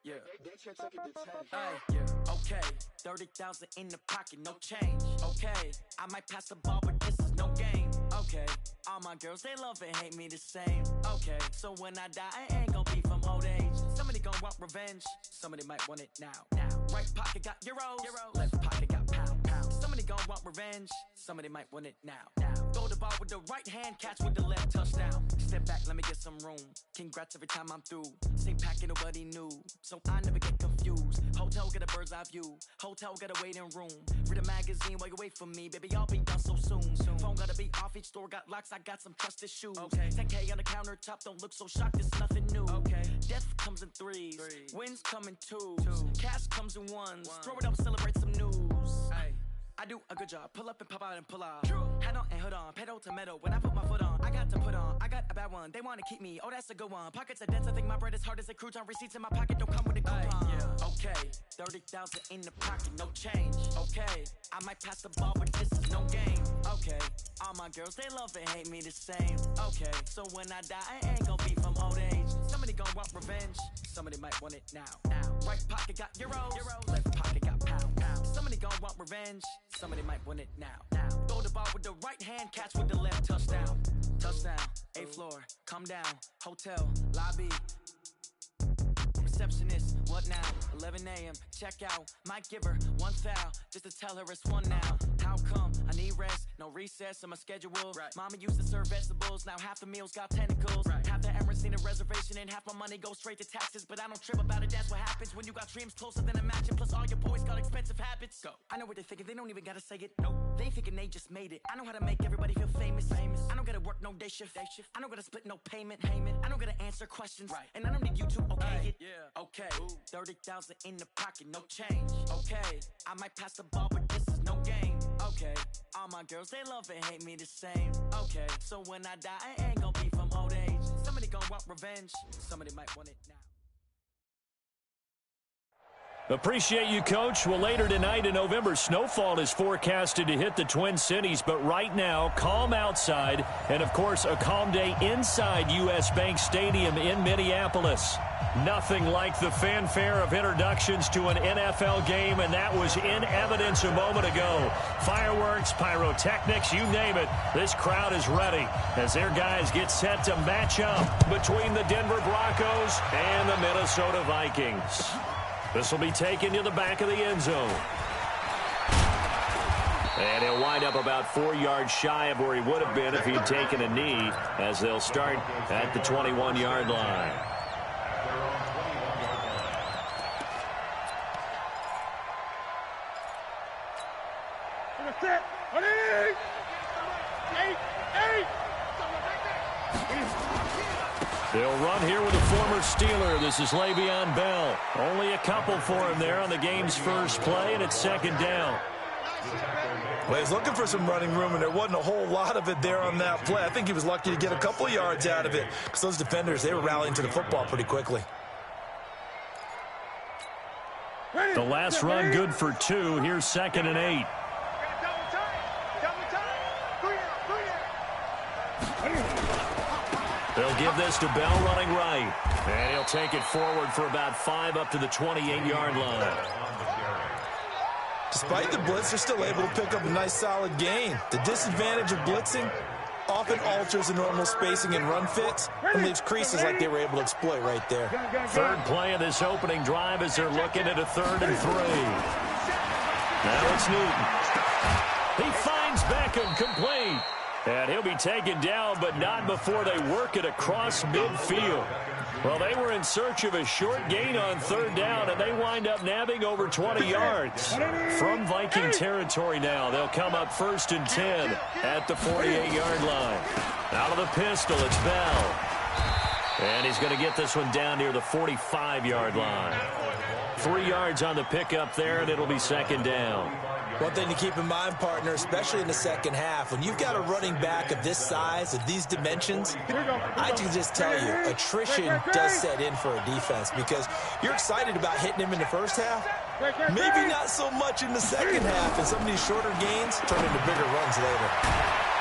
Yeah. Okay. 30,000 in the pocket, no change. Okay. I might pass the ball, but this is no game. Okay. All my girls, they love and hate me the same. Okay. So when I die, I ain't gon' be from old age. Somebody gon' want revenge. Somebody might want it now. Right pocket got euros. Left pocket got pound. Somebody gon' want revenge. Somebody might want it now. Throw the ball with the right hand, catch with the left, touchdown. Step back, let me get some room. Congrats every time I'm through. Same packet, nobody knew, so I never get confused. Hotel get a bird's eye view. Hotel got a waiting room. Read a magazine while you wait for me, baby. I'll be done so soon. Phone gotta be off. Each store got locks. I got some trusted shoes. 10K on the countertop. Don't look so shocked. It's nothing new. Death comes in threes. Wins come in twos. Cash comes in ones. Throw it up, celebrate some news. I do a good job. Pull up and pop out and pull out. Head on and hood on. Pedal to metal. When I put my foot on, I got to put on. I got a bad one. They want to keep me. Oh, that's a good one. Pockets are dense. I think my bread is hard as a crouton. Receipts in my pocket don't come with a coupon. Okay. 30,000 in the pocket. No change. Okay. I might pass the ball, but this is no game. Okay. All my girls, they love and hate me the same. Okay. So when I die, I ain't gonna be from old age. Somebody gonna want revenge. Somebody might want it now. Right pocket got euros. Left pocket got pound. Somebody gon' want revenge. Somebody might want it now. Throw the ball with the right hand, catch with the left, touchdown. Touchdown, 8th floor, come down. Hotel, lobby. Receptionist, what now? 11 a.m., check out. Might give her one foul, just to tell her it's one now. How come? I need rest, no recess on my schedule. Mama used to serve vegetables, now half the meals got tentacles. Half the Emirates need a reservation and half my money goes straight to taxes. But I don't trip about it, that's what happens when you got dreams closer than a match. Plus all your boys got expensive habits. Go. I know what they're thinking, they don't even gotta say it. Nope. They thinking they just made it. I know how to make everybody feel famous. I don't gotta work no day shift. I don't gotta split no payment. I don't gotta answer questions. And I don't need you to okay it. Okay, 30,000 in the pocket, no change. Okay, I might pass the ball, but this is no game. Okay, all my girls, they love and hate me the same. Okay, so when I die, I ain't gonna be from old age. Somebody gonna want revenge. Somebody might want it now. Appreciate you, Coach. Well, later tonight in November, snowfall is forecasted to hit the Twin Cities. But right now, calm outside. And, of course, a calm day inside U.S. Bank Stadium in Minneapolis. Nothing like the fanfare of introductions to an NFL game, and that was in evidence a moment ago. Fireworks, pyrotechnics, you name it. This crowd is ready as their guys get set to match up between the Denver Broncos and the Minnesota Vikings. This will be taken to the back of the end zone. And he'll wind up about 4 yards shy of where he would have been if he'd taken a knee, as they'll start at the 21-yard line. They'll run here with a former Steeler. This is Le'Veon Bell. Only a couple for him there on the game's first play, and it's second down. Well, he's looking for some running room, and there wasn't a whole lot of it there on that play. I think he was lucky to get a couple of yards out of it because those defenders, they were rallying to the football pretty quickly. The last run good for 2. Here's 2nd and 8. They'll give this to Bell running right. And he'll take it forward for about 5 up to the 28-yard line. Despite the blitz, they're still able to pick up a nice solid gain. The disadvantage of blitzing often alters the normal spacing and run fits and leaves creases like they were able to exploit right there. Third play of this opening drive as they're looking at a 3rd and 3. Now it's Newton. He finds Beckham complete. And he'll be taken down, but not before they work it across midfield. Well, they were in search of a short gain on 3rd down, and they wind up nabbing over 20 yards. From Viking territory now, they'll come up 1st and 10 at the 48-yard line. Out of the pistol, it's Bell. And he's going to get this one down near the 45-yard line. 3 yards on the pickup there, and it'll be 2nd down. One thing to keep in mind, partner, especially in the second half, when you've got a running back of this size, of these dimensions, I can just tell you, attrition does set in for a defense because you're excited about hitting him in the first half, maybe not so much in the second half, and some of these shorter gains turn into bigger runs later.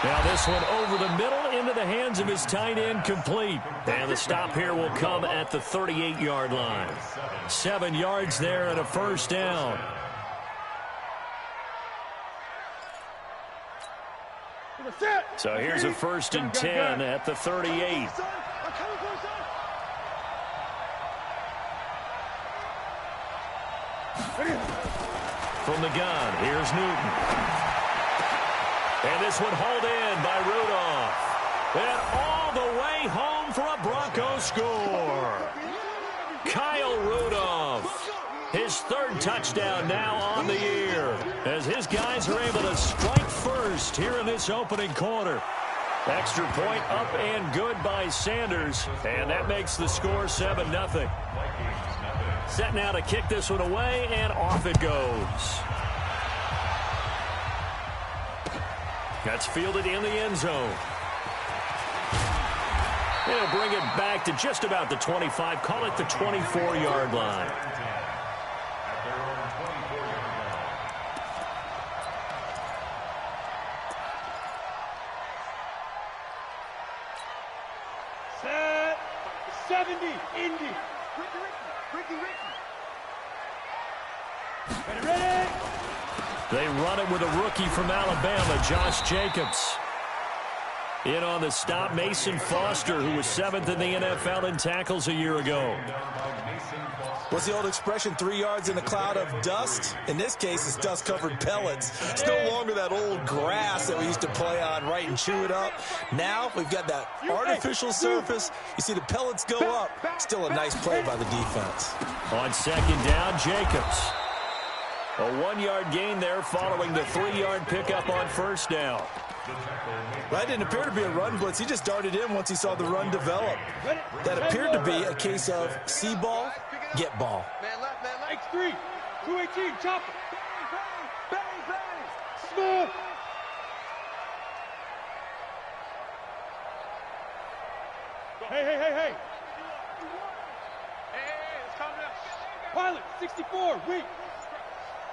Now this one over the middle into the hands of his tight end, complete. And the stop here will come at the 38-yard line. 7 yards there and a first down. So here's a 1st and 10 at the 38. From the gun, here's Newton. And this one hauled in by Rudolph. And all the way home for a Broncos score. Kyle Rudolph. His 3rd touchdown now on the year, as his guys are able to strike first here in this opening quarter. Extra point up and good by Sanders, and that makes the score 7-0. Set now to kick this one away, and off it goes. That's fielded in the end zone. They'll bring it back to just about the 25, call it the 24-yard line. Set 70, Indy. Ready. They run it with a rookie from Alabama, Josh Jacobs. In on the stop, Mason Foster, who was 7th in the NFL in tackles a year ago. What's the old expression, 3 yards in a cloud of dust? In this case, it's dust-covered pellets. It's no longer that old grass that we used to play on, right, and chew it up. Now we've got that artificial surface. You see the pellets go up. Still a nice play by the defense. On 2nd down, Jacobs. A 1-yard gain there following the 3-yard pickup on 1st down. That didn't appear to be a run blitz. He just darted in once he saw the run develop. That appeared to be a case of see ball, get ball. X3, 218, chopper. Bang, bang, smooth. Hey. It's coming up. Pilot, 64, weak.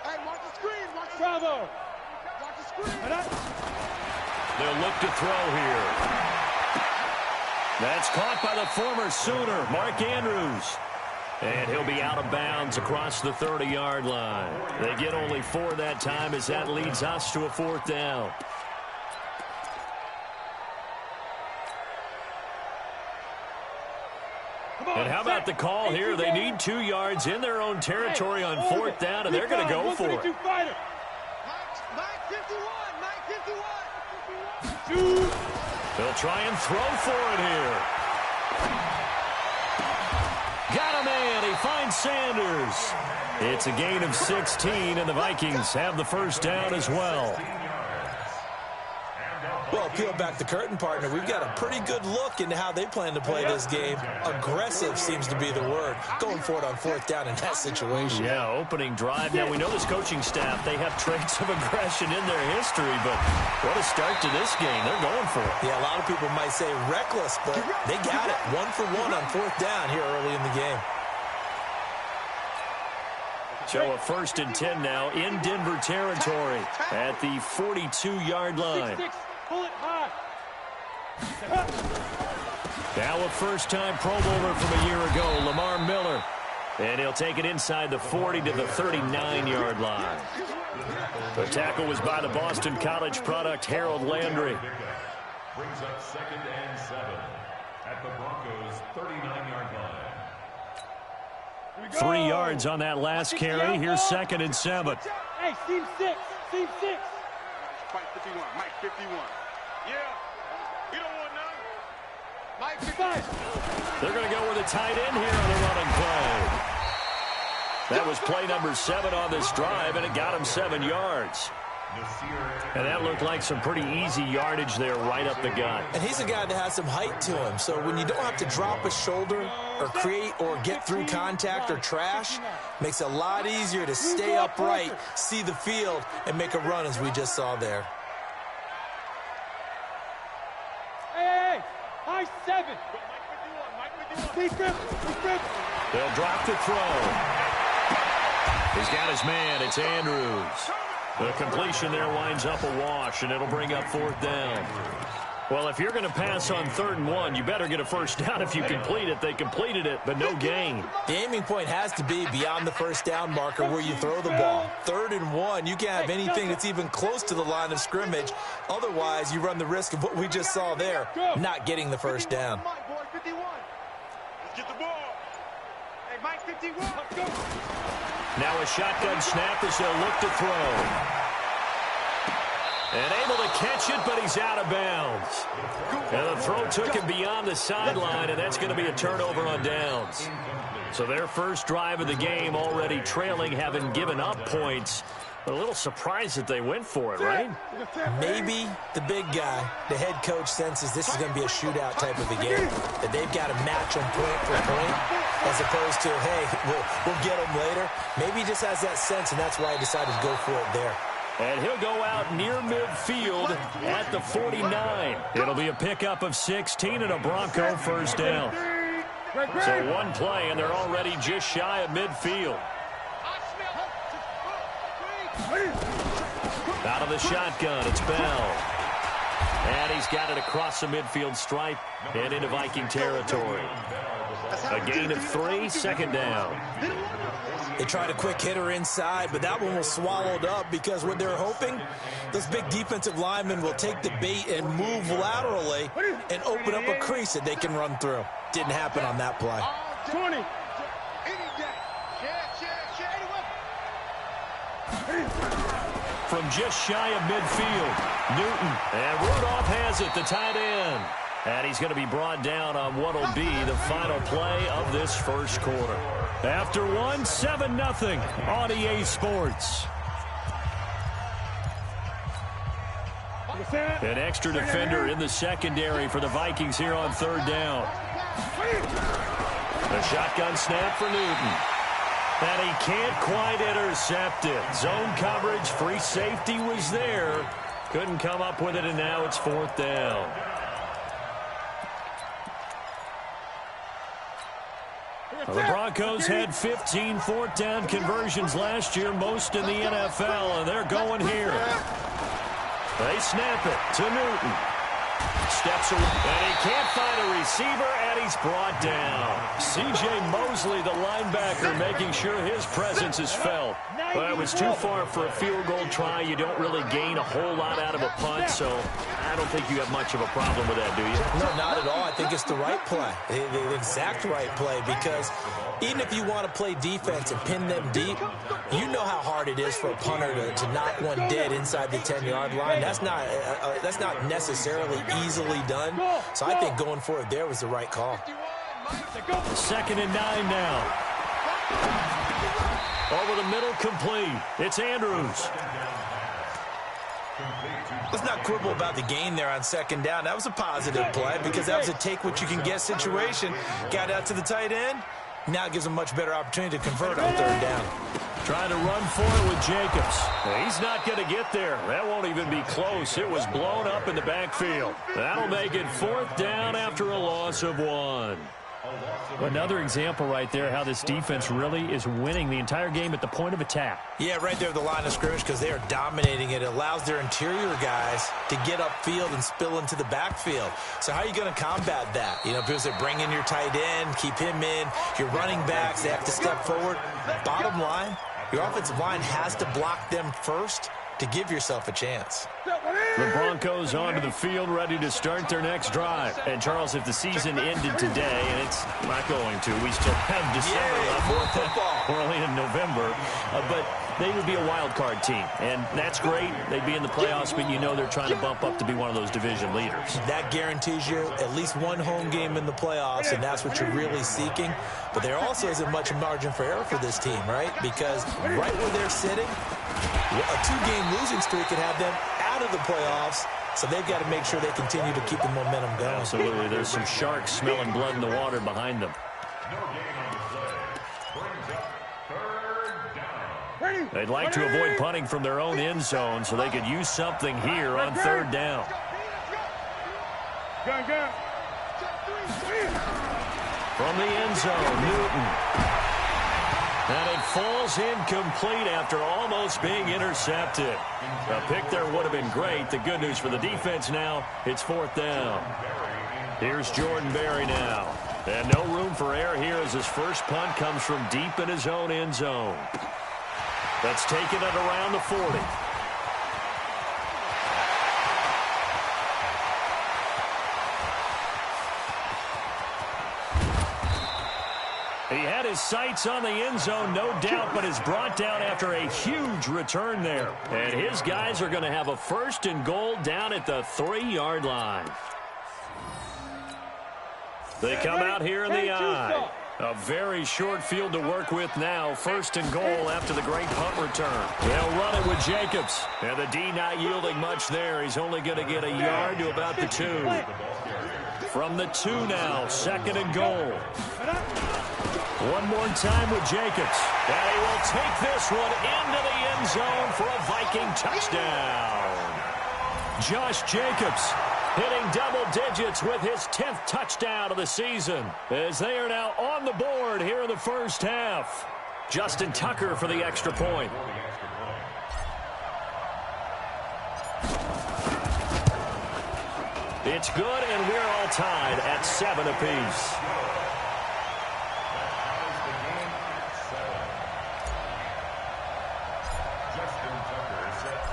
Hey, watch the screen, Bravo. Watch the screen. They'll look to throw here. That's caught by the former Sooner, Mark Andrews. And he'll be out of bounds across the 30-yard line. They get only 4 that time as that leads us to a 4th down. And how about the call here? They need 2 yards in their own territory on 4th down, and they're going to go for it. They'll try and throw for it here. Got a man. He finds Sanders. It's a gain of 16, and the Vikings have the 1st down as well. Well, peel back the curtain, partner. We've got a pretty good look into how they plan to play this game. Aggressive seems to be the word. Going for it on 4th down in that situation. Yeah, opening drive. Now, we know this coaching staff, they have traits of aggression in their history, but what a start to this game. They're going for it. Yeah, a lot of people might say reckless, but they got it. 1 for 1 on 4th down here early in the game. So a 1st and 10 now in Denver territory at the 42-yard line. Pull it high. Now a first-time Pro Bowler from a year ago, Lamar Miller. And he'll take it inside the 40 to the 39-yard line. The tackle was by the Boston College product, Harold Landry. Brings up 2nd and 7 at the Broncos' 39-yard line. 3 yards on that last carry. Here's 2nd and 7. Hey, seam 6. Mike 51, Mike 51. Yeah, you don't want none. Mike 55. They're going to go with a tight end here on the running play. That was play number 7 on this drive, and it got him 7 yards. And that looked like some pretty easy yardage there right up the gut. And he's a guy that has some height to him, so when you don't have to drop a shoulder or create or get through contact or trash, makes it a lot easier to stay upright, see the field, and make a run as we just saw there. Hey, high 7. Mike 51. They'll drop the throw. He's got his man. It's Andrews. The completion there winds up a wash, and it'll bring up 4th down. Well, if you're going to pass on 3rd and 1, you better get a first down if you complete it. They completed it, but no gain. The aiming point has to be beyond the first down marker where you throw the ball. 3rd and 1, you can't have anything that's even close to the line of scrimmage. Otherwise, you run the risk of what we just saw there, not getting the first down. Let's get the ball. Hey, Mike 51. Let's go. Now a shotgun snap as they'll look to throw. And able to catch it, but he's out of bounds. And the throw took him beyond the sideline, and that's going to be a turnover on downs. So their first drive of the game already trailing, having given up points. A little surprised that they went for it, right? Maybe the big guy, the head coach, senses this is going to be a shootout type of a game, that they've got to match them point for point, as opposed to, hey, we'll get them later. Maybe he just has that sense, and that's why he decided to go for it there. And he'll go out near midfield at the 49. It'll be a pickup of 16 and a Bronco first down. So one play, and they're already just shy of midfield. Out of the shotgun, it's Bell. And he's got it across the midfield stripe and into Viking territory. A gain of 3, 2nd down. They tried a quick hitter inside, but that one was swallowed up because what they're hoping, those big defensive linemen will take the bait and move laterally and open up a crease that they can run through. Didn't happen on that play. 20. From just shy of midfield, Newton. And Rudolph has it, the tight end. And he's going to be brought down on what will be the final play of this first quarter. After one, 7-0 on EA Sports. An extra defender in the secondary for the Vikings here on 3rd down. A shotgun snap for Newton. And he can't quite intercept it. Zone coverage, free safety was there. Couldn't come up with it, and now it's 4th down. Well, the Broncos had 15 4th-down conversions last year, most in the NFL, and they're going here. They snap it to Newton. Steps away, and he can't find a receiver, and he's brought down. C.J. Mosley, the linebacker, making sure his presence is felt. But it was too far for a field goal try. You don't really gain a whole lot out of a punt, so I don't think you have much of a problem with that, do you? No, not at all. I think it's the right play, the exact right play, because even if you want to play defense and pin them deep, you know how hard it is for a punter to knock one dead inside the 10-yard line. That's not necessarily easily done. So I think going for it there was the right call. 2nd and 9 now. Over the middle, complete. It's Andrews. Let's not quibble about the gain there on 2nd down. That was a positive play because that was a take-what-you-can-get situation. Got out to the tight end. Now it gives him a much better opportunity to convert on 3rd down. Trying to run for it with Jacobs. He's not going to get there. That won't even be close. It was blown up in the backfield. That'll make it 4th down after a loss of 1. Another example right there how this defense really is winning the entire game at the point of attack. Yeah, right there at the line of scrimmage because they are dominating it. It allows their interior guys to get upfield and spill into the backfield. So how are you going to combat that? You know, because they bring in your tight end, keep him in. Your running backs, they have to step forward. Bottom line, your offensive line has to block them first to give yourself a chance. The Broncos onto the field, ready to start their next drive. And, Charles, if the season ended today, and it's not going to, we still have December left. More football. We're only in November. But they would be a wild card team, and that's great. They'd be in the playoffs, but you know they're trying to bump up to be one of those division leaders. That guarantees you at least one home game in the playoffs, and that's what you're really seeking. But there also isn't much margin for error for this team, right? Because right where they're sitting, a 2-game losing streak could have them out of the playoffs, so they've got to make sure they continue to keep the momentum going. Absolutely. There's some sharks smelling blood in the water behind them. They'd like to avoid punting from their own end zone so they could use something here on 3rd down. From the end zone, Newton. And it falls incomplete after almost being intercepted. A pick there would have been great. The good news for the defense now, it's 4th down. Here's Jordan Berry now. And no room for error here as his first punt comes from deep in his own end zone. That's taken it around the 40. He had his sights on the end zone, no doubt, but is brought down after a huge return there. And his guys are going to have a 1st and goal down at the 3-yard line. They come out here in the I. A very short field to work with now. 1st and goal after the great punt return. They'll run it with Jacobs. And the D not yielding much there. He's only going to get a yard to about the 2. From the 2 now, 2nd and goal. One more time with Jacobs. And he will take this one into the end zone for a Viking touchdown. Josh Jacobs hitting double digits with his 10th touchdown of the season as they are now on the board here in the first half. Justin Tucker for the extra point. It's good, and we're all tied at 7 apiece.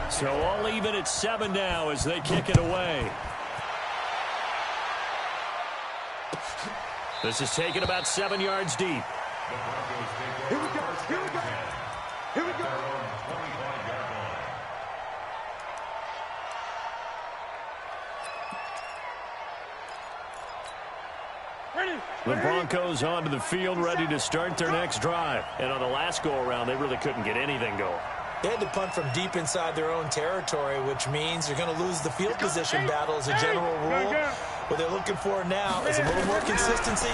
So all even at 7 now as they kick it away. This is taken about 7 yards deep. Here we go. Here we go. Here we go. The Broncos onto the field ready to start their next drive. And on the last go-around, they really couldn't get anything going. They had to punt from deep inside their own territory, which means you're going to lose the field position battle as a general rule. What they're looking for now is a little more consistency,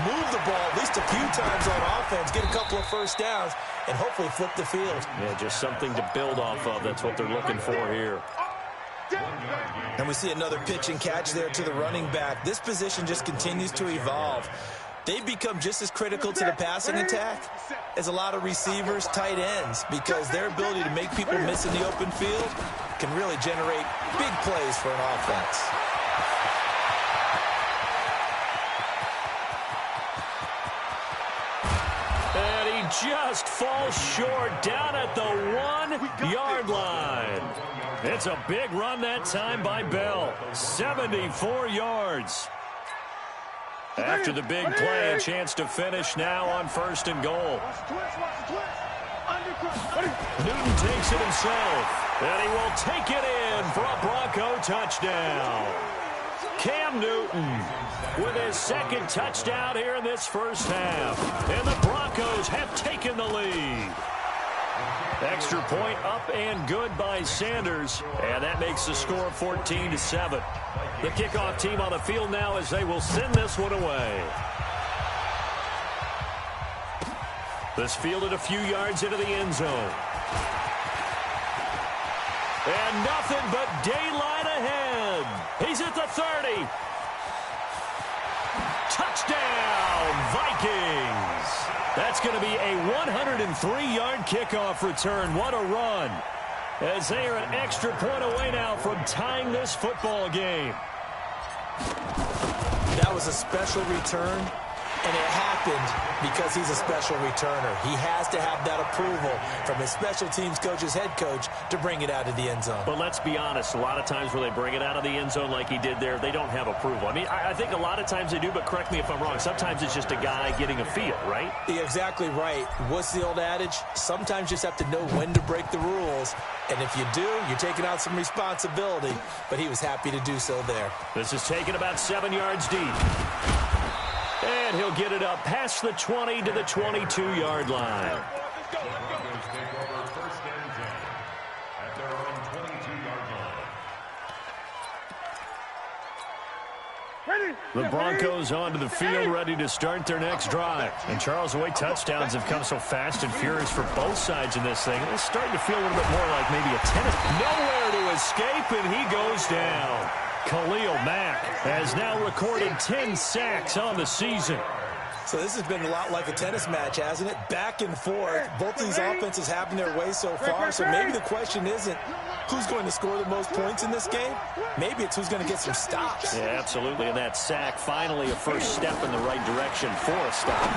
move the ball at least a few times on offense, get a couple of first downs, and hopefully flip the field. Yeah, just something to build off of. That's what they're looking for here. And we see another pitch and catch there to the running back. This position just continues to evolve. They've become just as critical to the passing attack as a lot of receivers, tight ends, because their ability to make people miss in the open field can really generate big plays for an offense. And he just falls short down at the 1-yard line. It's a big run that time by Bell. 74 yards. After the big play, a chance to finish now on 1st and goal. Newton takes it himself, and he will take it in for a Bronco touchdown. Cam Newton with his 2nd touchdown here in this first half. And the Broncos have taken the lead. Extra point up and good by Sanders, and that makes the score 14-7. The kickoff team on the field now as they will send this one away. This fielded a few yards into the end zone. And nothing but daylight ahead. He's at the 30. Touchdown, Vikings. That's going to be a 103-yard kickoff return. What a run. As they are an extra point away now from tying this football game. That was a special return, and it happened because he's a special returner. He has to have that approval from his special teams coach's head coach to bring it out of the end zone. But let's be honest, a lot of times when they bring it out of the end zone like he did there, they don't have approval. I mean, I think a lot of times they do, but correct me if I'm wrong. Sometimes it's just a guy getting a feel, right? You're exactly right. What's the old adage? Sometimes you just have to know when to break the rules. And if you do, you're taking out some responsibility. But he was happy to do so there. This is taken about 7 yards deep. And he'll get it up past the 20 to the 22-yard line. The Broncos onto the field ready to start their next drive. And Charles, the way touchdowns have come so fast and furious for both sides in this thing, it's starting to feel a little bit more like maybe a tennis. Nowhere to escape, and he goes down. Khalil Mack has now recorded 10 sacks on the season. So this has been a lot like a tennis match, hasn't it? Back and forth. Both of these offenses having their way so far. So maybe the question isn't who's going to score the most points in this game. Maybe it's who's going to get some stops. Yeah, absolutely. And that sack, finally a first step in the right direction for a stop.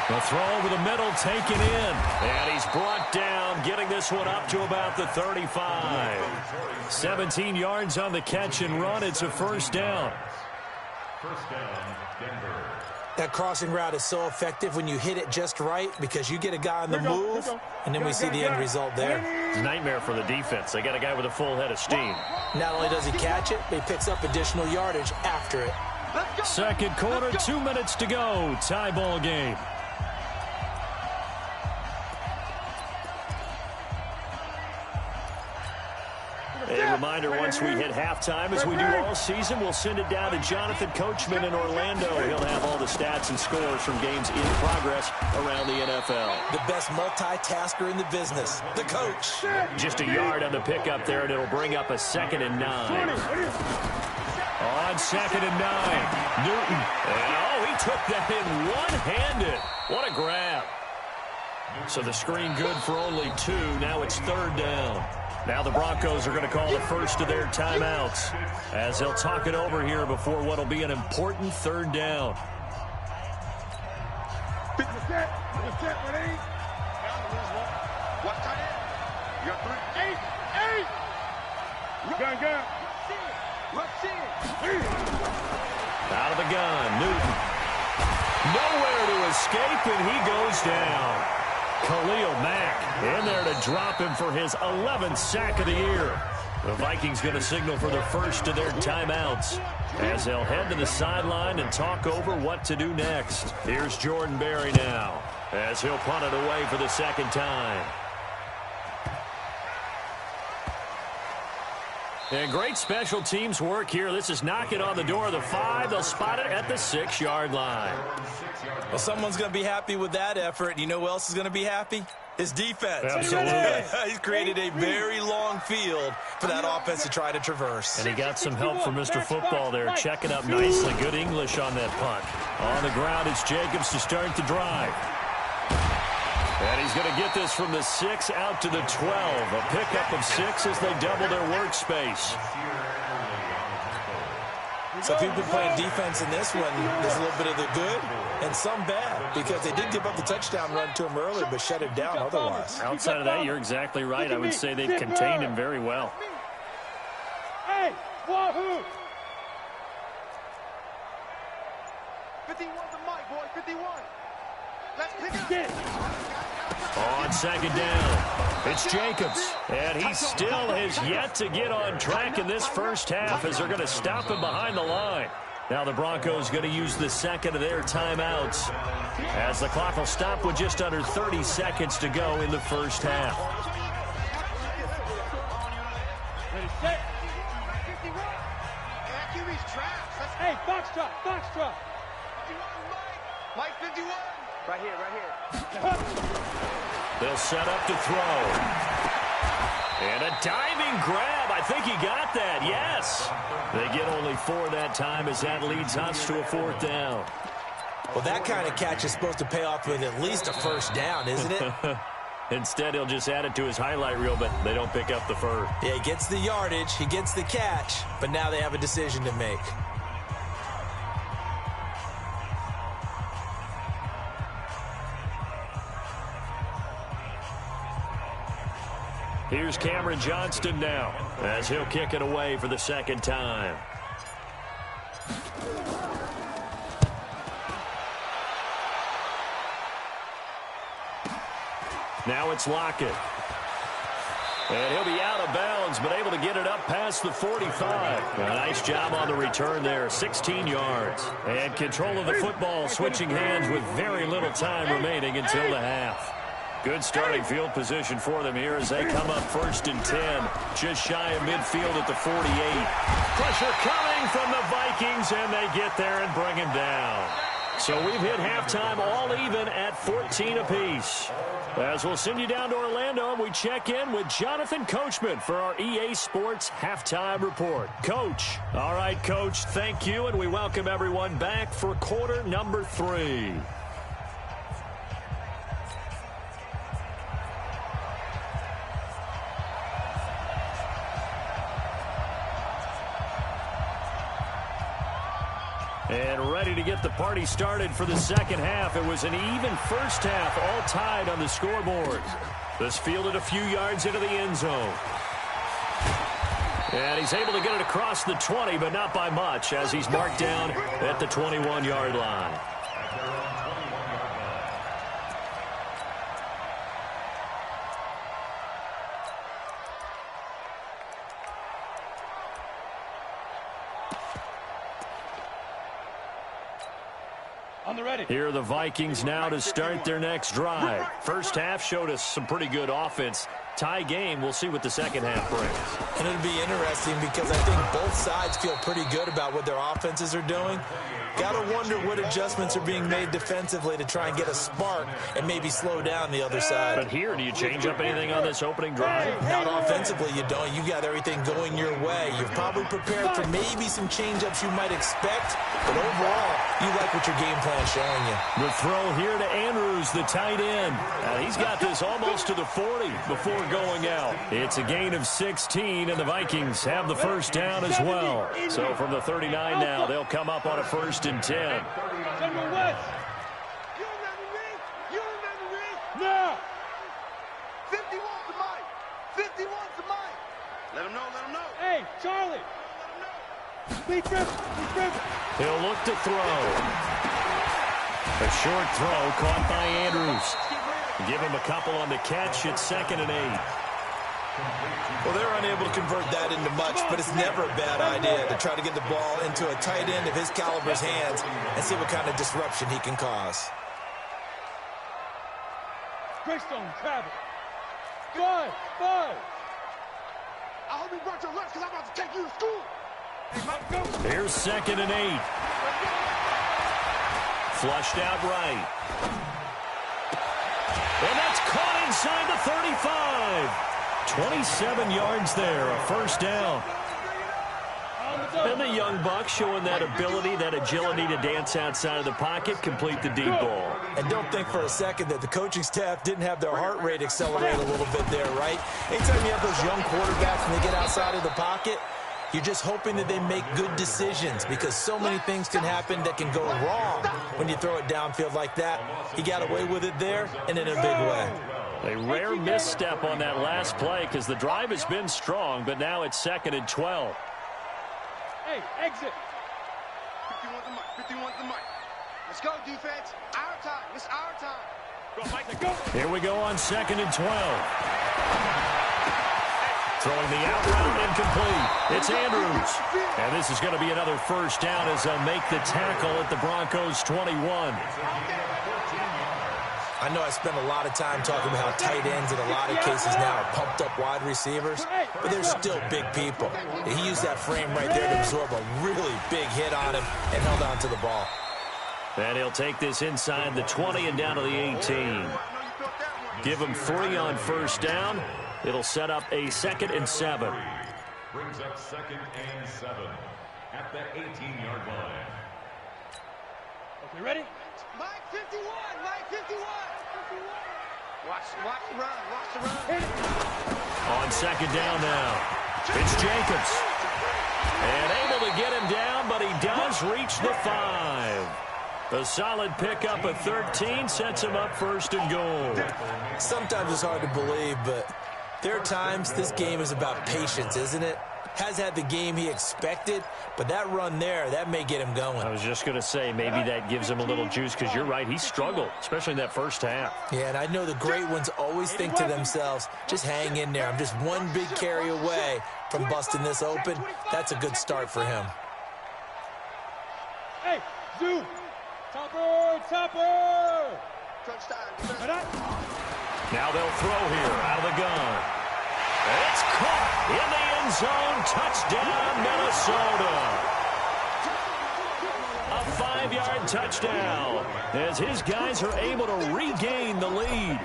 The throw over the middle, taken in. And he's brought down, getting this one up to about the 35. 17 yards on the catch and run. It's a first down. First down, Denver. That crossing route is so effective when you hit it just right because you get a guy on the move, and then we see the end result there. It's a nightmare for the defense. They got a guy with a full head of steam. Not only does he catch it, but he picks up additional yardage after it. Second quarter, 2 minutes to go. Tie ball game. A reminder, once we hit halftime, as we do all season, we'll send it down to Jonathan Coachman in Orlando. He'll have all the stats and scores from games in progress around the NFL. The best multitasker in the business, the coach. Just a yard on the pickup there, and it'll bring up a 2nd and 9. On 2nd and 9, Newton. And, he took that in one-handed. What a grab. So the screen good for only 2. Now it's 3rd down. Now the Broncos are going to call the first of their timeouts as they'll talk it over here before what will be an important 3rd down. Out of the gun, Newton. Nowhere to escape, and he goes down. Khalil Mack in there to drop him for his 11th sack of the year. The Vikings going to signal for the first of their timeouts as they'll head to the sideline and talk over what to do next. Here's Jordan Berry now as he'll punt it away for the 2nd time. And great special teams work here. This is knocking on the door of the 5. They'll spot it at the 6-yard line. Well, someone's going to be happy with that effort. You know who else is going to be happy? His defense. Absolutely. He's created a very long field for that offense to try to traverse. And he got some help from Mr. Football there, checking up nicely. Good English on that punt. On the ground, it's Jacobs to start the drive. And he's going to get this from the 6 out to the 12. A pickup of 6 as they double their workspace. So if you've been playing defense in this one, there's a little bit of the good and some bad because they did give up the touchdown run to him earlier but shut it down otherwise. Outside of that, you're exactly right. I would say they've contained him very well. Hey, wahoo! 51 the mic, boy, 51. Let's pick it up. On 2nd down, it's Jacobs. And he still has yet to get on track in this first half as they're going to stop him behind the line. Now the Broncos going to use the 2nd of their timeouts as the clock will stop with just under 30 seconds to go in the first half. Ready, set. Hey, Foxtrot, Foxtrot. Mike 51. Right here. They'll set up to throw. And a diving grab. I think he got that. Yes. They get only 4 that time as that leads us to a 4th down. Well, that kind of catch is supposed to pay off with at least a first down, isn't it? Instead, he'll just add it to his highlight reel, but they don't pick up the first. Yeah, he gets the yardage, he gets the catch, but now they have a decision to make. Here's Cameron Johnston now as he'll kick it away for the 2nd time. Now it's Lockett. And he'll be out of bounds, but able to get it up past the 45. A nice job on the return there, 16 yards. And control of the football switching hands with very little time remaining until the half. Good starting field position for them here as they come up 1st and 10. Just shy of midfield at the 48. Pressure coming from the Vikings, and they get there and bring him down. So we've hit halftime all even at 14 apiece. As we'll send you down to Orlando, and we check in with Jonathan Coachman for our EA Sports Halftime Report. Coach. All right, Coach, thank you, and we welcome everyone back for quarter number 3. And ready to get the party started for the second half. It was an even first half, all tied on the scoreboard. This fielded a few yards into the end zone. And he's able to get it across the 20, but not by much, as he's marked down at the 21-yard line. Here are the Vikings now to start their next drive. First half showed us some pretty good offense. Tie game. We'll see what the second half brings. And it'll be interesting because I think both sides feel pretty good about what their offenses are doing. Got to wonder what adjustments are being made defensively to try and get a spark and maybe slow down the other side. But here, do you change up anything on this opening drive? Not offensively, you don't. You got everything going your way. You're probably prepared for maybe some change-ups you might expect, but overall, you like what your game plan's showing you. The throw here to Andrews, the tight end. He's got this almost to the 40 before going out. It's a gain of 16, and the Vikings have the first down as well. So from the 39 now, they'll come up on a 1st and 10. General West. You remember me? You remember me? No. 51's the mic. 51's the mic. Let him know, let him know. Hey, Charlie. Speed grip, He'll look to throw. A short throw caught by Andrews. Give him a couple on the catch. It's 2nd and 8. Well, they're unable to convert that into much, but it's never a bad idea to try to get the ball into a tight end of his caliber's hands and see what kind of disruption he can cause. Greystone travel. Good. I hope you brought your lunch because I'm about to take you to school. Here's 2nd and 8. Flushed out right. And that's caught inside the 35. 27 yards there, a 1st down. And the young buck showing that ability, that agility to dance outside of the pocket, complete the deep ball. And don't think for a second that the coaching staff didn't have their heart rate accelerate a little bit there, right? Anytime you have those young quarterbacks and they get outside of the pocket, you're just hoping that they make good decisions because so many things can happen that can go wrong when you throw it downfield like that. He got away with it there and in a big way. A rare misstep on that last play because the drive has been strong, but now it's 2nd and 12. Hey, exit. 51's the mic. 51's the mic. Let's go, defense. Our time. It's our time. Go, Mike. Let's go. Here we go on 2nd and 12. Throwing the out route incomplete. It's Andrews. And this is going to be another 1st down as they'll make the tackle at the Broncos' 21. I know I spent a lot of time talking about how tight ends in a lot of cases now are pumped up wide receivers, but they're still big people. He used that frame right there to absorb a really big hit on him and held on to the ball. And he'll take this inside the 20 and down to the 18. Give him 3 on 1st down. It'll set up a 2nd and 7. Brings up 2nd and 7 at the 18-yard line. Okay, ready? Mike 51, Mike 51. Watch the run. On 2nd down now, it's Jacobs. And able to get him down, but he does reach the 5. A solid pickup of 13 sets him up 1st and goal. Sometimes it's hard to believe, but there are times this game is about patience, isn't it? Has had the game he expected, but that run there, that may get him going. I was just going to say, maybe that gives him a little juice, because you're right, he struggled, especially in that 1st half. Yeah, and I know the great ones always think to themselves, just hang in there. I'm just one big carry away from busting this open. That's a good start for him. Hey, Zoo! Topper! Now they'll throw here out of the gun. It's caught in the end zone. Touchdown, Minnesota. A 5-yard touchdown as his guys are able to regain the lead.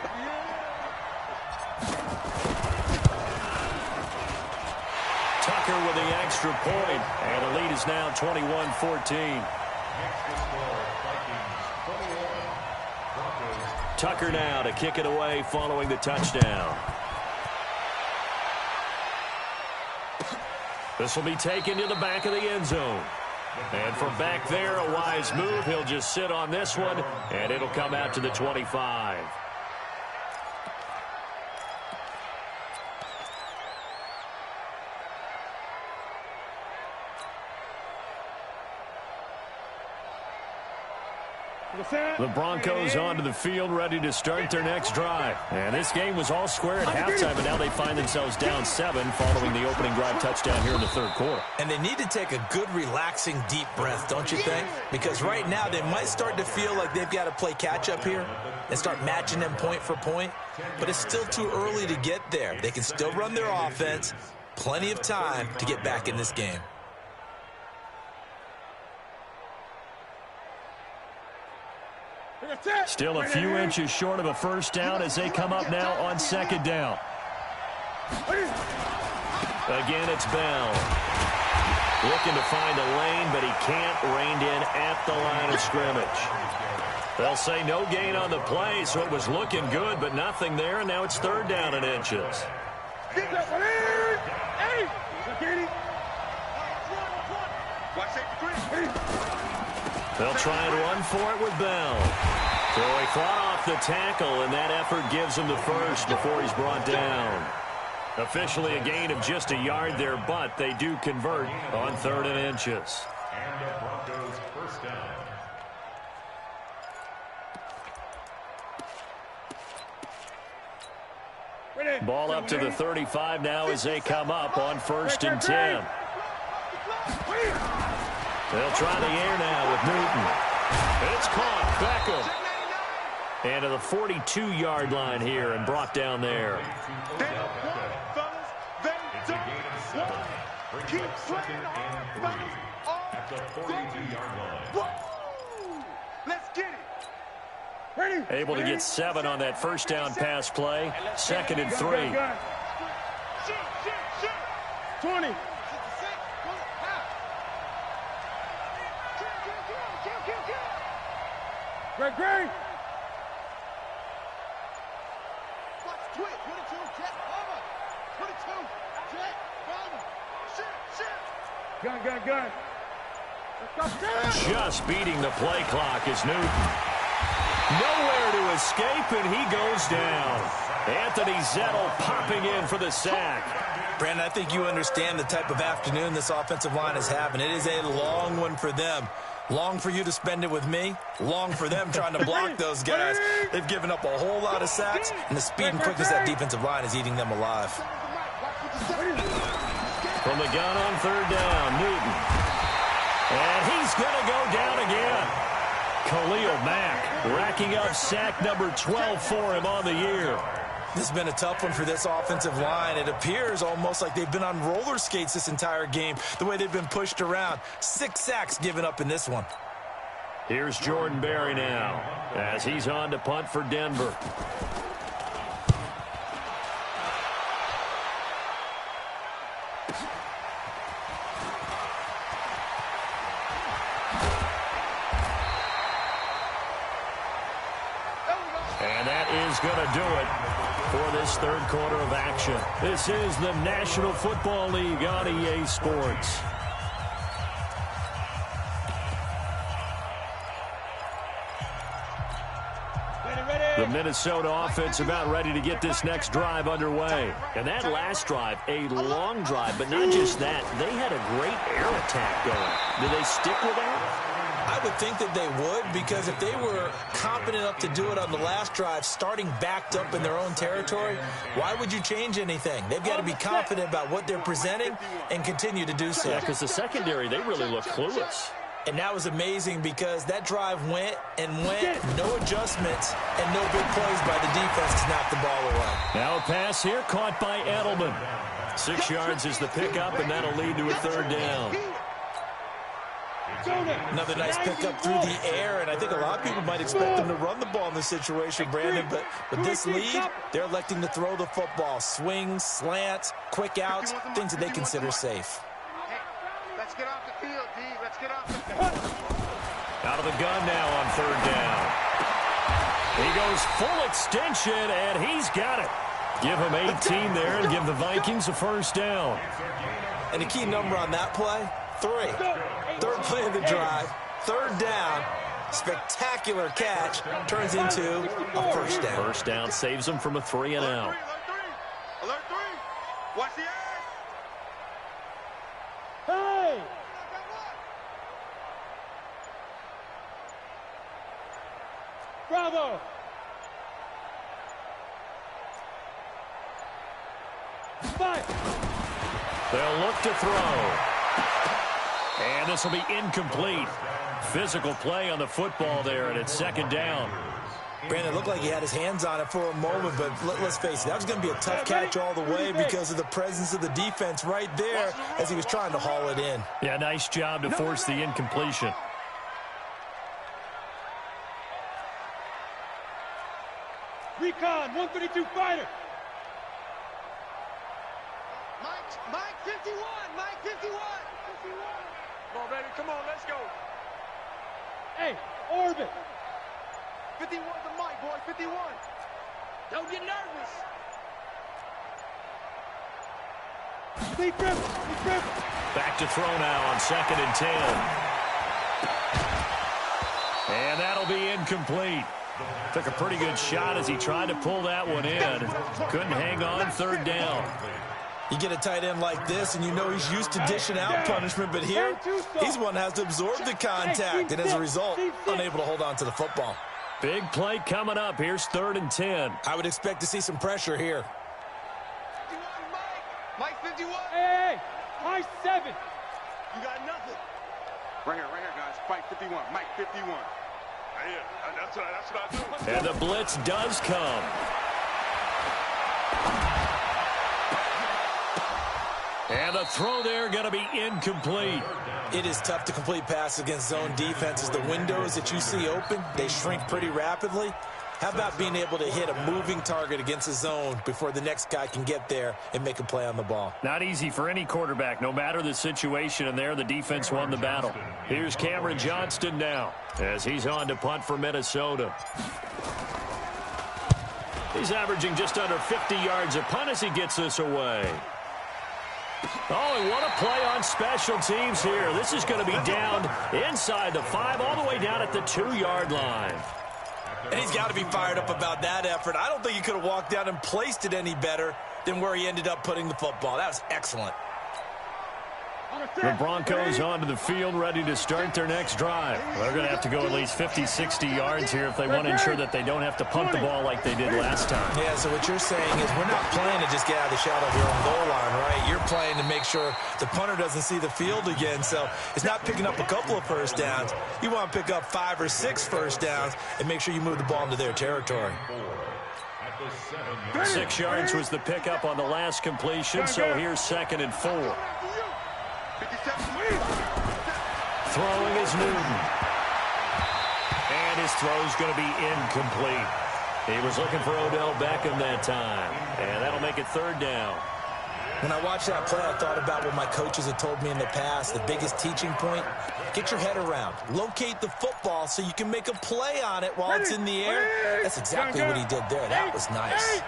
Tucker with the extra point, and the lead is now 21-14. Tucker now to kick it away following the touchdown. This will be taken to the back of the end zone. And from back there, a wise move. He'll just sit on this one, and it'll come out to the 25. The Broncos onto the field, ready to start their next drive. And this game was all square at halftime, and now they find themselves down 7 following the opening drive touchdown here in the third quarter. And they need to take a good, relaxing, deep breath, don't you think? Because right now they might start to feel like they've got to play catch-up here and start matching them point for point. But it's still too early to get there. They can still run their offense. Plenty of time to get back in this game. Still a few inches short of a first down as they come up now on second down. Again, it's Bell. Looking to find a lane, but he can't. Reined in at the line of scrimmage. They'll say no gain on the play, so it was looking good, but nothing there, and now it's third down and inches. They'll try and run for it with Bell. So he fought off the tackle, and that effort gives him the first before he's brought down. Officially a gain of just a yard there, but they do convert on third and inches. And the Broncos first down. Ball up to the 35 now as they come up on first and 10. They'll try the air now with Newton. It's caught. Beckham. And to the 42-yard line here and brought down there. Keep playing at the 42-yard line. Let's get it. Ready? Able to get 7 on that first down pass play. Second and 3. 20. Greg. Watch twitch. 22, jet, bomber. 22, jet, bomber. Shit. Gun. Just beating the play clock is Newton. Nowhere to escape, and he goes down. Anthony Zettel popping in for the sack. Brandon, I think you understand the type of afternoon this offensive line is having. It is a long one for them. Long for you to spend it with me. Long for them trying to block those guys. They've given up a whole lot of sacks, and the speed and quickness of that defensive line is eating them alive. From the gun on third down, Newton. And he's going to go down again. Khalil Mack racking up sack number 12 for him on the year. This has been a tough one for this offensive line. It appears almost like they've been on roller skates this entire game, the way they've been pushed around. 6 sacks given up in this one. Here's Jordan Berry now as he's on to punt for Denver. And that is going to do it for this third quarter of action. This is the National Football League on EA Sports. The Minnesota offense about ready to get this next drive underway. And that last drive, a long drive, but not just that. They had a great air attack going. Do they stick with that? I would think that they would, because if they were competent enough to do it on the last drive, starting backed up in their own territory, why would you change anything? They've got to be confident about what they're presenting and continue to do so. Yeah, because the secondary, they really look clueless. And that was amazing because that drive went, no adjustments, and no big plays by the defense to knock the ball away. Now a pass here caught by Edelman. 6 yards is the pickup, and that'll lead to a third down. Another nice pickup through the air, and I think a lot of people might expect them to run the ball in this situation, Brandon, but with this lead, they're electing to throw the football. Swings, slants, quick outs, things that they consider safe. Let's get off the field, D. Let's get off the field. Out of the gun now on third down. He goes full extension, and he's got it. Give him 18 there and give the Vikings a first down. And the key number on that play, 3. Third play of the drive, third down, spectacular catch, turns into a first down. First down saves them from a 3 and out. Alert 3. Watch the ass. Hey! Bravo! They'll look to throw. And this will be incomplete. Physical play on the football there, and it's second down. Brandon, looked like he had his hands on it for a moment, but let's face it, that was going to be a tough catch all the way because of the presence of the defense right there as he was trying to haul it in. Yeah, nice job to force the incompletion. Recon, 132 fighter. Mike 51. Mike 51. Come on, baby. Come on, let's go. Hey, orbit. 51 to Mike, boy. 51. Don't get nervous. Deep grip. Back to throw now on 2nd and 10. And that'll be incomplete. Took a pretty good shot as he tried to pull that one in. Couldn't hang on, third down. You get a tight end like this, and you know he's used to dishing out punishment, but here, he's one that has to absorb the contact, and as a result, unable to hold on to the football. Big play coming up. Here's 3rd and 10. I would expect to see some pressure here. 51, Mike 51. Hey, Mike 7. You got nothing. Right here, guys. Mike 51. Mike 51. Yeah, that's what I do. And the blitz does come. And the throw there going to be incomplete. It is tough to complete passes against zone defenses. The windows that you see open, they shrink pretty rapidly. How about being able to hit a moving target against a zone before the next guy can get there and make a play on the ball? Not easy for any quarterback, no matter the situation, and there the defense won the battle. Here's Cameron Johnston now as he's on to punt for Minnesota. He's averaging just under 50 yards a punt as he gets this away. Oh, and what a play on special teams here. This is going to be down inside the 5, all the way down at the 2-yard line. And he's got to be fired up about that effort. I don't think he could have walked down and placed it any better than where he ended up putting the football. That was excellent. The Broncos onto the field, ready to start their next drive. They're going to have to go at least 50, 60 yards here if they want to ensure that they don't have to punt the ball like they did last time. Yeah, so what you're saying is we're not playing to just get out of the shadow of your own goal line, right? You're playing to make sure the punter doesn't see the field again. So it's not picking up a couple of first downs. You want to pick up 5 or 6 first downs and make sure you move the ball into their territory. 6 yards was the pickup on the last completion, so here's 2nd and 4. Throwing is Newton. And his throw's going to be incomplete. He was looking for Odell Beckham that time. And that'll make it 3rd down. When I watched that play, I thought about what my coaches had told me in the past. The biggest teaching point, get your head around. Locate the football so you can make a play on it while it's in the air. That's exactly what he did there. That was nice.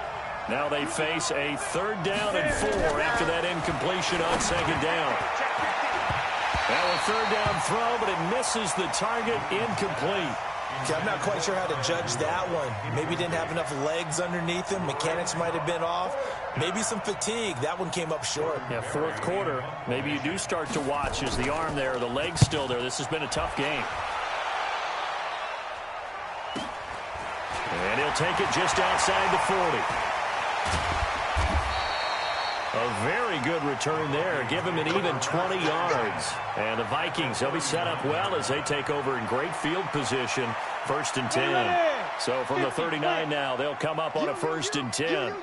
Now they face a 3rd down and 4 after that incompletion on 2nd down. Now a 3rd down throw, but it misses the target, incomplete. Okay, I'm not quite sure how to judge that one. Maybe he didn't have enough legs underneath him. Mechanics might have been off. Maybe some fatigue. That one came up short. Yeah, 4th quarter. Maybe you do start to watch. Is the arm there, the leg's still there? This has been a tough game. And he'll take it just outside the 40. A very good return there. Give him an even 20 yards. And the Vikings, they'll be set up well as they take over in great field position. 1st and 10. So from the 39 now, they'll come up on a 1st and 10.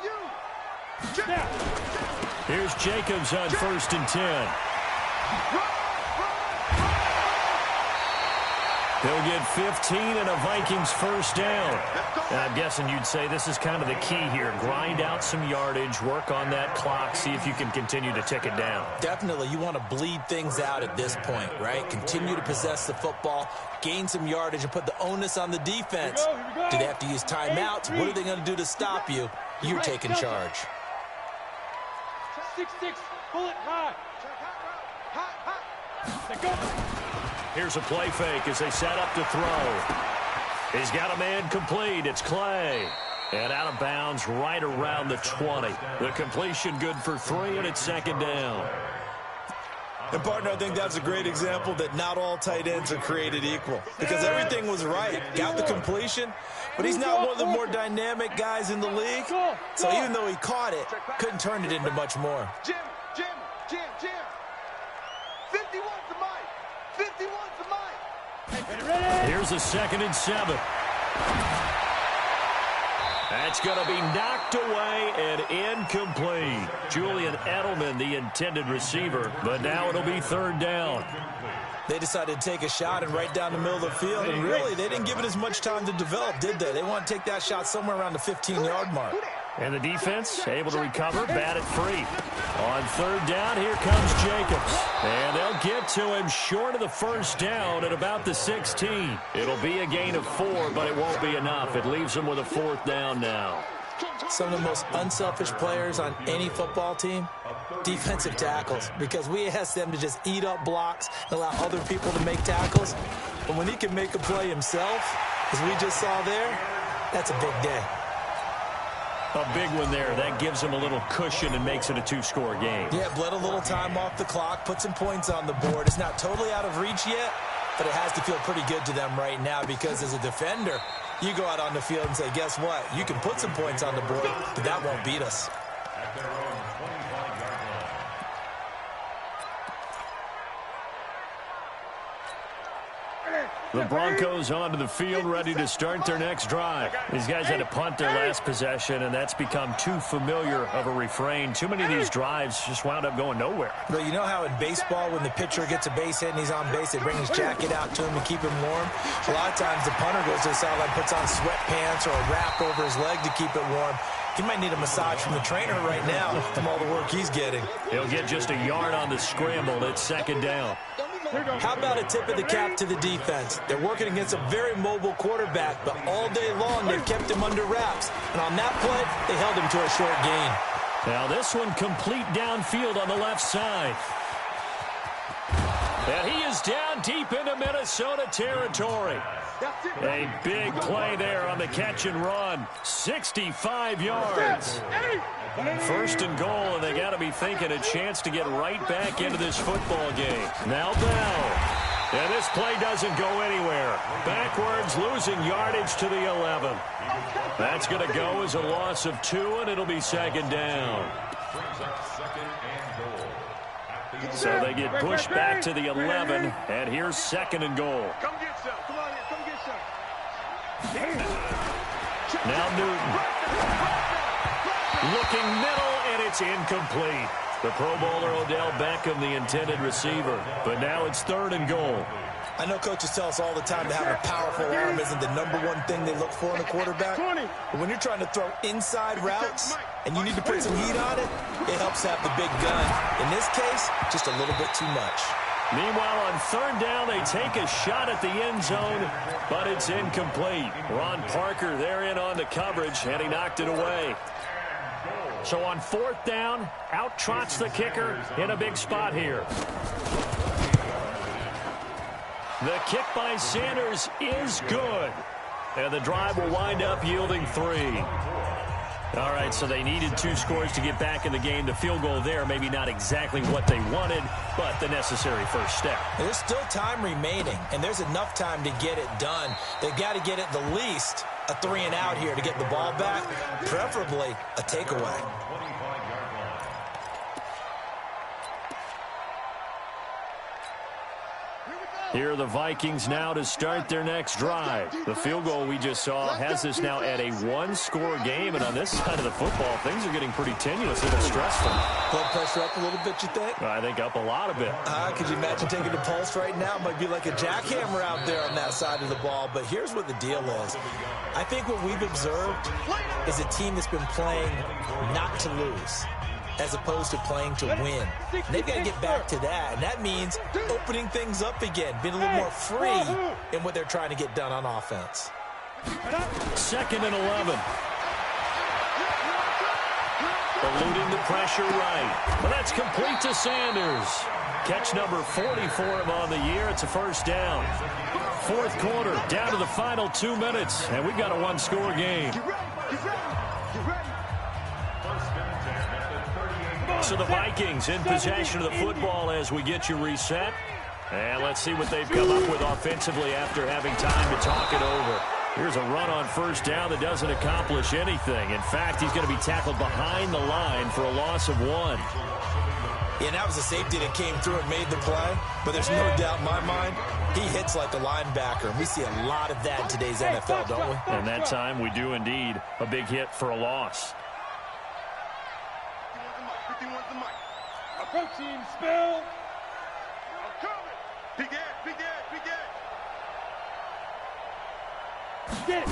Here's Jacobs on 1st and 10. He'll get 15 and a Vikings first down. And I'm guessing you'd say this is kind of the key here. Grind out some yardage, work on that clock, see if you can continue to tick it down. Definitely. You want to bleed things out at this point, right? Continue to possess the football, gain some yardage, and put the onus on the defense. Here we go. Do they have to use timeouts? What are they going to do to stop you? You're taking charge. 6-6, pull it high. High, high. Let go. Here's a play fake as they set up to throw. He's got a man complete. It's Clay. And out of bounds right around the 20. The completion good for 3, and it's second down. And, partner, I think that's a great example that not all tight ends are created equal. Because everything was right. Got the completion, but he's not one of the more dynamic guys in the league. So even though he caught it, couldn't turn it into much more. Jim. 51's the mic. 51's the mic. Here's a 2nd and 7. That's going to be knocked away and incomplete. Julian Edelman, the intended receiver, but now it'll be 3rd down. They decided to take a shot and right down the middle of the field, and really, they didn't give it as much time to develop, did they? They want to take that shot somewhere around the 15-yard mark. And the defense able to recover, bat it free. On 3rd down, here comes Jacobs. And they'll get to him short of the first down at about the 16. It'll be a gain of 4, but it won't be enough. It leaves him with a 4th down now. Some of the most unselfish players on any football team, defensive tackles, because we ask them to just eat up blocks and allow other people to make tackles. But when he can make a play himself, as we just saw there, that's a big day. A big one there. That gives him a little cushion and makes it a 2-score game. Yeah, bled a little time off the clock, put some points on the board. It's not totally out of reach yet, but it has to feel pretty good to them right now because as a defender, you go out on the field and say, guess what? You can put some points on the board, but that won't beat us. At their own 25-yard line. The Broncos onto the field, ready to start their next drive. These guys had to punt their last possession, and that's become too familiar of a refrain. Too many of these drives just wound up going nowhere. But you know how in baseball, when the pitcher gets a base hit and he's on base, they bring his jacket out to him to keep him warm? A lot of times the punter goes to the sideline, puts on sweatpants or a wrap over his leg to keep it warm. He might need a massage from the trainer right now from all the work he's getting. He'll get just a yard on the scramble. It's 2nd down. How about a tip of the cap to the defense? They're working against a very mobile quarterback, but all day long they've kept him under wraps. And on that play, they held him to a short gain. Now this one complete downfield on the left side. And he is down deep into Minnesota territory. A big play there on the catch and run. 65 yards. 1st and goal, and they got to be thinking a chance to get right back into this football game. Now Bell. And this play doesn't go anywhere. Backwards, losing yardage to the 11. That's going to go as a loss of 2, and it'll be 2nd down. So they get pushed back to the 11, and here's 2nd and goal. Come get some. Come on here. Come get some. Now Newton. Looking middle, and it's incomplete. The Pro Bowler Odell Beckham, the intended receiver. But now it's 3rd and goal. I know coaches tell us all the time that having a powerful arm isn't the #1 thing they look for in a quarterback. But when you're trying to throw inside routes and you need to put some heat on it, it helps have the big gun. In this case, just a little bit too much. Meanwhile, on 3rd down, they take a shot at the end zone, but it's incomplete. Ron Parker there in on the coverage, and he knocked it away. So on 4th down, out trots the kicker in a big spot here. The kick by Sanders is good. And the drive will wind up yielding 3. All right, so they needed 2 scores to get back in the game. The field goal there, maybe not exactly what they wanted, but the necessary first step. There's still time remaining, and there's enough time to get it done. They've got to get at the least a 3 and out here to get the ball back, preferably a takeaway. Here are the Vikings now to start their next drive. The field goal we just saw has us now at a one-score game, and on this side of the football, things are getting pretty tenuous, a little stressful. Blood pressure up a little bit, you think? I think up a lot of it. Could you imagine taking the pulse right now? It might be like a jackhammer out there on that side of the ball, but here's what the deal is. I think what we've observed is a team that's been playing not to lose, as opposed to playing to win. And they've got to get back to that, and that means opening things up again, being a little more free in what they're trying to get done on offense. 2nd and 11. Eluding the pressure right. Well, that's complete to Sanders. Catch number 40 for him on the year. It's a first down. 4th quarter, down to the final 2 minutes, and we've got a one-score game. So the Vikings in possession of the football as we get you reset. And let's see what they've come up with offensively after having time to talk it over. Here's a run on first down that doesn't accomplish anything. In fact, he's going to be tackled behind the line for a loss of 1. Yeah, that was a safety that came through and made the play. But there's no doubt in my mind, he hits like a linebacker. And we see a lot of that in today's NFL, don't we? And that time we do indeed a big hit for a loss. Approaching spill. I'm coming. Big Ed, big Ed, big Ed. Get it.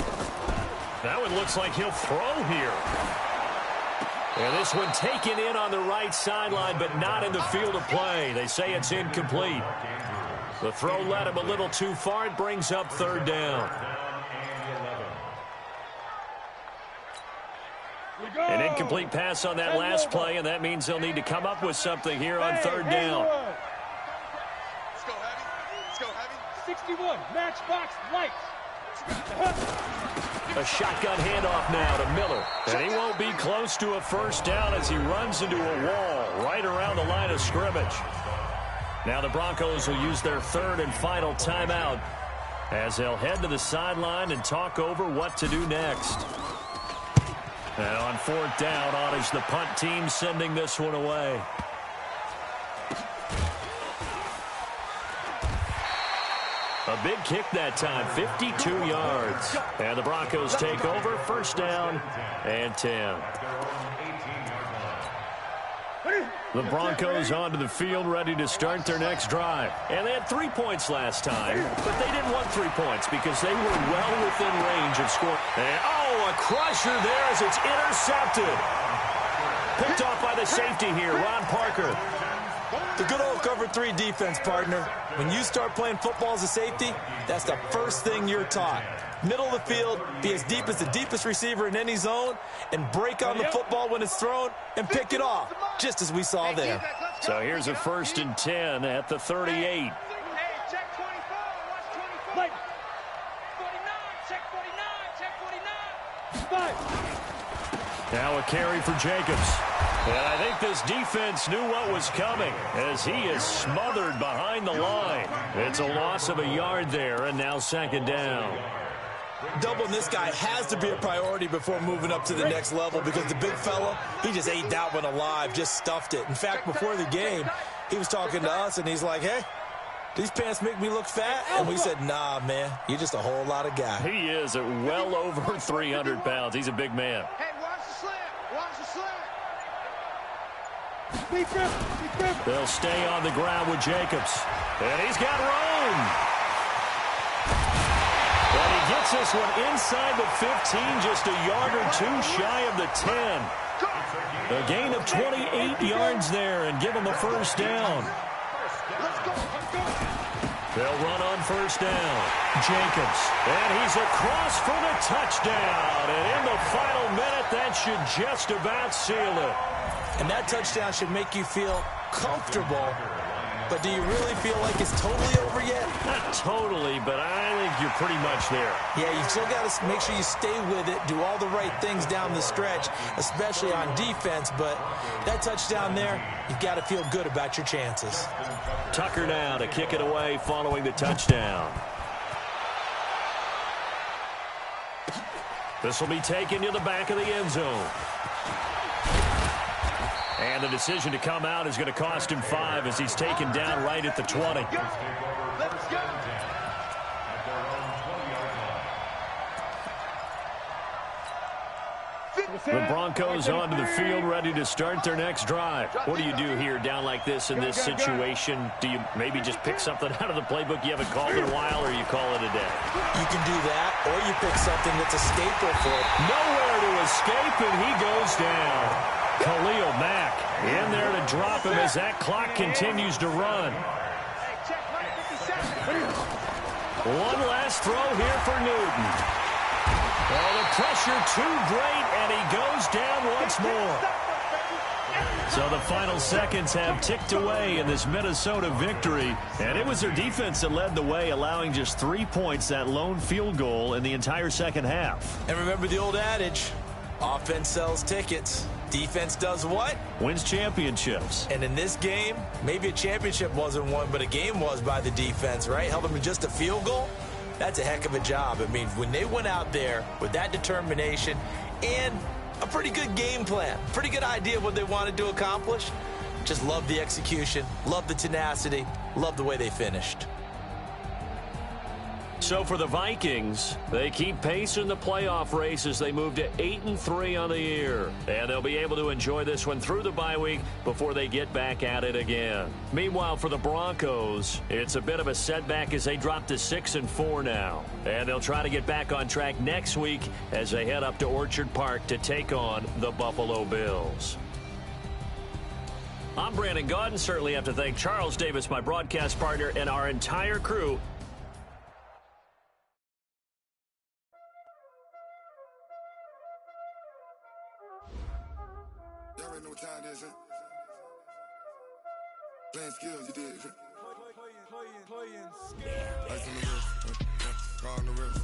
That one looks like he'll throw here. And this one taken in on the right sideline, but not in the field of play. They say it's incomplete. The throw led him a little too far. It brings up 3rd down. An incomplete pass on that last play, and that means they'll need to come up with something here on 3rd down. Let's go heavy. Let's go heavy. 61, matchbox lights. A shotgun handoff now to Miller. And he won't be close to a first down as he runs into a wall right around the line of scrimmage. Now the Broncos will use their 3rd and final timeout as they'll head to the sideline and talk over what to do next. And on 4th down, on is the punt team sending this one away. A big kick that time, 52 yards. And the Broncos take over, first down and 10. The Broncos onto the field, ready to start their next drive. And they had 3 points last time, but they didn't want 3 points because they were well within range of scoring. And, a crusher there as it's intercepted. Picked off by the safety here, Ron Parker. The good old cover 3 defense, partner. When you start playing football as a safety, that's the first thing you're taught. Middle of the field, be as deep as the deepest receiver in any zone, and break on the football when it's thrown and pick it off, just as we saw there. So here's a 1st and 10 at the 38. Hey, check 24, watch 24. 49, check 49, check 49. 5. Now a carry for Jacobs. And I think this defense knew what was coming as he is smothered behind the line. It's a loss of a yard there, and now 2nd down. Doubling this guy has to be a priority before moving up to the next level because the big fella, he just ate that one alive, just stuffed it. In fact, before the game, he was talking to us, and he's like, hey, these pants make me look fat? And we said, nah, man, you're just a whole lot of guy. He is at well over 300 pounds. He's a big man. Hey, watch the slant. Watch the slant. They'll stay on the ground with Jacobs. And he's got room. And he gets this one inside the 15, just a yard or 2 shy of the 10. A gain of 28 yards there and give him a first down. They'll run on first down. Jacobs. And he's across for the touchdown. And in the final minute, that should just about seal it. And that touchdown should make you feel comfortable. But do you really feel like it's totally over yet? Not totally, but I think you're pretty much there. Yeah, you still got to make sure you stay with it, do all the right things down the stretch, especially on defense. But that touchdown there, you've got to feel good about your chances. Tucker now to kick it away following the touchdown. This will be taken to the back of the end zone. And the decision to come out is going to cost him 5 as he's taken down right at the 20. Let's go. The Broncos onto the field, ready to start their next drive. What do you do here down like this in this situation? Do you maybe just pick something out of the playbook you haven't called in a while, or you call it a day? You can do that, or you pick something that's a staple for it. Nowhere to escape, and he goes down. Khalil Mack in there to drop him as that clock continues to run. One last throw here for Newton. Oh, the pressure too great, and he goes down once more. So the final seconds have ticked away in this Minnesota victory, and it was their defense that led the way, allowing just 3 points, that lone field goal in the entire second half. And remember the old adage, offense sells tickets. Defense does what? Wins championships. And in this game, maybe a championship wasn't won, but a game was by the defense, right? Held them to just a field goal. That's a heck of a job. I mean, when they went out there with that determination and a pretty good game plan, pretty good idea of what they wanted to accomplish, just love the execution, love the tenacity, love the way they finished. So for the Vikings, they keep pace in the playoff race as they move to 8-3 on the year. And they'll be able to enjoy this one through the bye week before they get back at it again. Meanwhile, for the Broncos, it's a bit of a setback as they drop to 6-4 now. And they'll try to get back on track next week as they head up to Orchard Park to take on the Buffalo Bills. I'm Brandon Gaudin. Certainly have to thank Charles Davis, my broadcast partner, and our entire crew. Y'all already know what time it is, huh? Playing skills, you did. Playing skills. Ice on the wrist, car on the wrist,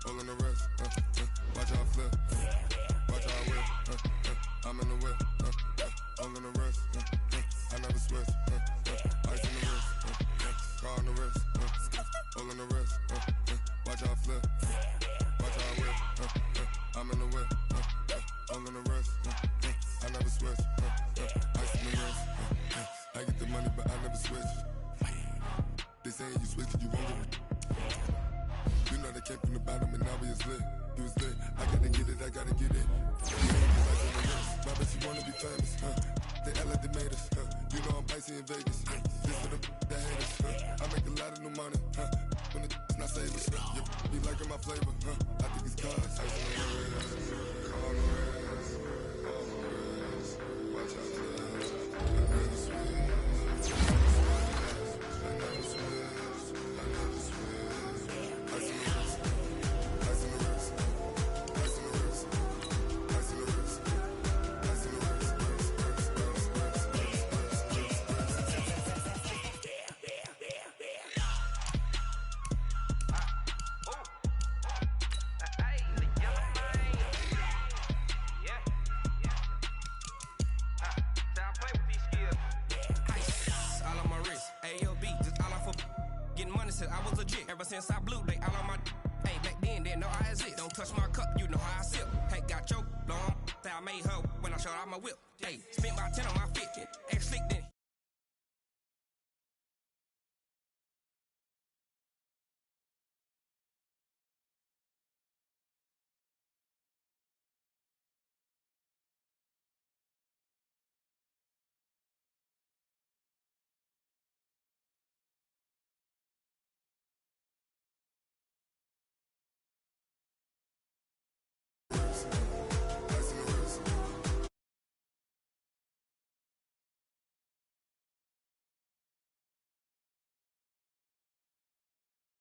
hole in the wrist, watch out flip, watch out whip, I'm in the whip, hole in the wrist, I never switch, ice on the wrist, car on the wrist, hole in the wrist, watch out flip, watch out whip, I'm in the whip, hole in the wrist, I never switch, ice on the wrist, I get the money but I never switch. They saying you switch it, you won't get it. You know they came from the bottom and now we is lit. You was lit, I gotta get it, I gotta get it. My bitch, you wanna be famous, They act like they made us, You know I'm icy in Vegas, This for the haters, I make a lot of new money, When it's not savers, You be liking my flavor, I think it's cause ice on the wrist, on the wrist, on the wrist. Watch out for this, I never switch. I was legit ever since I blew they all on my hey back then didn't know I exist. Don't touch my cup, you know how I sip. Hey, got your long that I made her when I showed out my whip. Hey, spent about 10 on my 50. Ex slick then